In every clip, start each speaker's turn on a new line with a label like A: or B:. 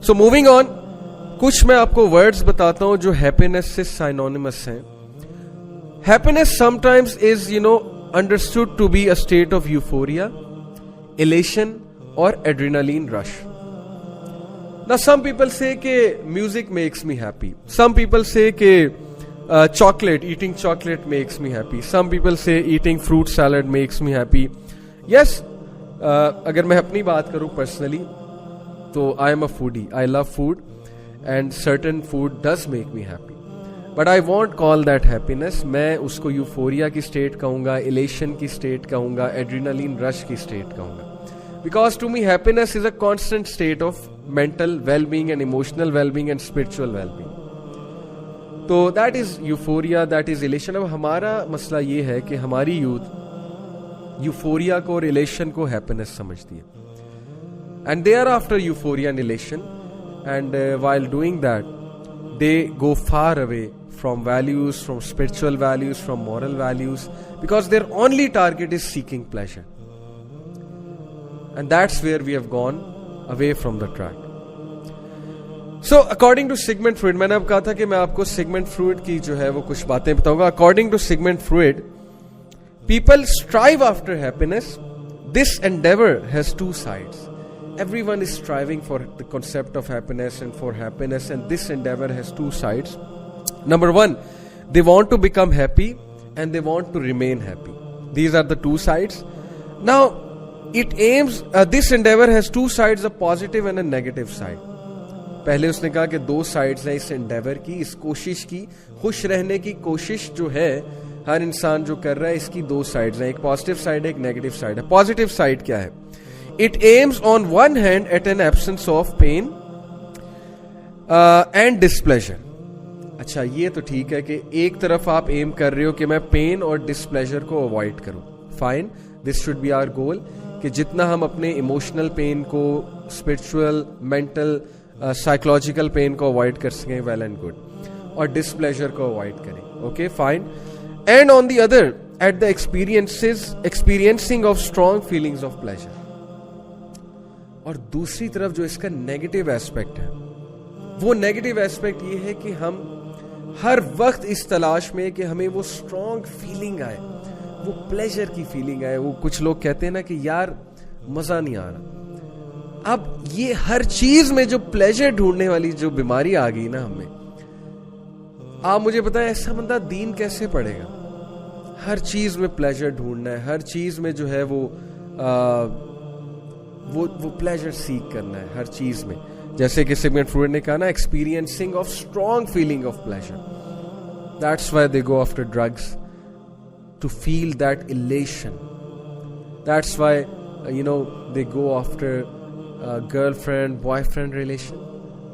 A: So moving on, कुछ मैं आपको वर्ड्स बताता हूं जो हैप्पीनेस से साइनोनिमस हैं. Happiness sometimes is understood to be a state of euphoria, elation or adrenaline rush. Now some people say ke music makes me happy. Some people say ke eating chocolate makes me happy. Some people say eating fruit salad makes me happy. Yes, agar main apni baat karu personally, to I am a foodie. I love food and certain food does make me happy. But I want call that happiness. मैं उसको euphoria की state कहूंगा, elation की state कहूंगा, adrenaline rush की state कहूंगा. Because to me happiness is a constant state of mental wellbeing and emotional wellbeing and spiritual wellbeing. तो that is euphoria, that is elation. अब हमारा मसला ये है कि हमारी यूथ यूफोरिया को और इलेशन को हैप्पीनेस समझती है, and they are after euphoria and elation, and while doing that they go far away from values, from spiritual values, from moral values, because their only target is seeking pleasure. And that's where we have gone away from the track. So according to Sigmund Freud, मैंने अब कहा था कि मैं आपको Sigmund Freud की जो है वो कुछ बातें बताऊंगा. According to Sigmund Freud, people strive after happiness. This endeavor has two sides. Everyone is striving for the concept of happiness and for happiness, and this endeavor has two sides. Number one, they want to become happy and they want to remain happy. These are the two sides. Now, it aims, this endeavor has two sides, a positive and a negative side. पहले उसने कहा कि दो sides हैं इस endeavor की, इस कोशिश की. खुश रहने की कोशिश जो है हर इंसान जो कर रहा है, इसकी दो sides हैं, एक positive side है, एक negative side है. Positive side क्या है? It aims on one hand at an absence of pain and displeasure. अच्छा, ये तो ठीक है कि एक तरफ आप एम कर रहे हो कि मैं पेन और डिस्प्लेजर को अवॉइड करूं. Fine, this should be our goal, कि जितना हम अपने इमोशनल पेन को, स्पिरिचुअल, मेंटल, साइकोलॉजिकल पेन को अवॉइड कर सकें, वेल एंड गुड, और डिस्प्लेजर को अवॉइड करें. Okay, fine. And on the other, at the experiencing of strong feelings of pleasure. और दूसरी तरफ जो इसका नेगेटिव एस्पेक्ट है, वो नेगेटिव एस्पेक्ट ये है कि हम हर वक्त इस तलाश में कि हमें वो स्ट्रॉन्ग फीलिंग आए, वो प्लेजर की फीलिंग आए. वो कुछ लोग कहते हैं ना कि यार मजा नहीं आ रहा. अब ये हर चीज में जो प्लेजर ढूंढने वाली जो बीमारी आ गई ना हमें, आप मुझे बताएं ऐसा बंदा दीन कैसे पढ़ेगा? हर चीज में प्लेजर ढूंढना है, हर चीज में जो है वो प्लेजर सीक करना है हर चीज में. जैसे कि सिगमंड फ्रॉइड ने कहा ना, experiencing of strong feeling of pleasure. That's why they go after drugs, to feel that elation. That's why they go after girlfriend boyfriend relation,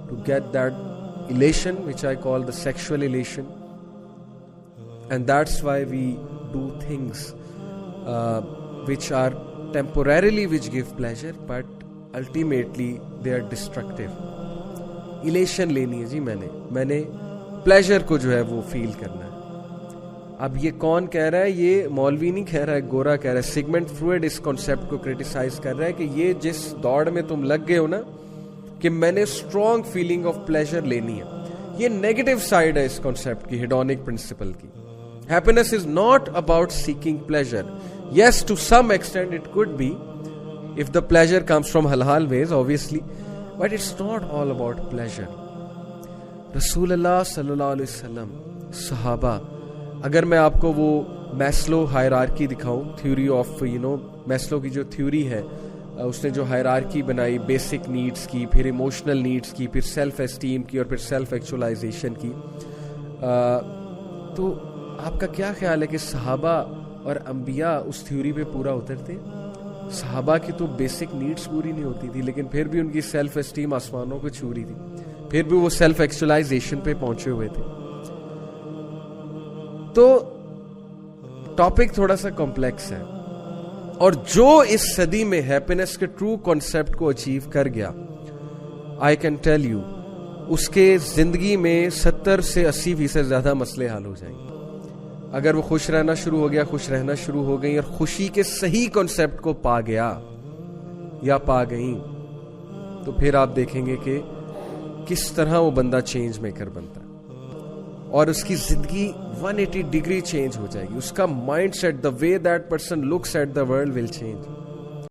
A: to get that elation which I call the sexual elation. And that's why we do things which are temporarily which give pleasure but ultimately they are destructive. Elation लेनी है जी, मैंने pleasure को जो है वो feel करना है. अब ये कौन कह रहा है? ये मौलवी नहीं कह रहा है, गोरा कह रहा है. सिगमंड फ्रॉइड इस कॉन्सेप्ट को क्रिटिसाइज कर रहा है कि ये जिस दौड़ में तुम लग गए हो ना कि मैंने स्ट्रॉन्ग फीलिंग ऑफ प्लेजर लेनी है, ये नेगेटिव साइड है इस कॉन्सेप्ट की, हेडोनिक प्रिंसिपल की. Happiness is not about seeking pleasure. Yes, to some extent it could be, if the pleasure comes from halal ways, obviously, but it's not all about pleasure. Rasulullah sallallahu alaihi wasallam, sahaba, अगर मैं आपको वो Maslow hierarchy दिखाऊं, theory of Maslow की जो theory है, उसने जो हायरार्की बनाई बेसिक नीड्स की, फिर इमोशनल नीड्स की, फिर सेल्फ एस्टीम की, और फिर सेल्फ एक्चुअलाइजेशन की, तो आपका क्या ख्याल है कि सहाबा और अंबिया उस थ्योरी पे पूरा उतरते? सहाबा की तो बेसिक नीड्स पूरी नहीं होती थी, लेकिन फिर भी उनकी सेल्फ एस्टीम आसमानों को छू रही थी, फिर भी वो सेल्फ एक्चुअलाइजेशन पे पहुंचे हुए थे. तो टॉपिक थोड़ा सा कॉम्प्लेक्स है, और जो इस सदी में हैप्पीनेस के ट्रू कॉन्सेप्ट को अचीव कर गया, आई कैन टेल यू, उसके जिंदगी में 70 से 80% ज्यादा मसले हल हो जाएंगे. अगर वो खुश रहना शुरू हो गया, खुश रहना शुरू हो गई, और खुशी के सही कॉन्सेप्ट को पा गया या पा गई, तो फिर आप देखेंगे कि किस तरह वो बंदा चेंज मेकर बनता है और उसकी जिंदगी 180 डिग्री चेंज हो जाएगी. उसका mind set, the way that person looks at the world will change.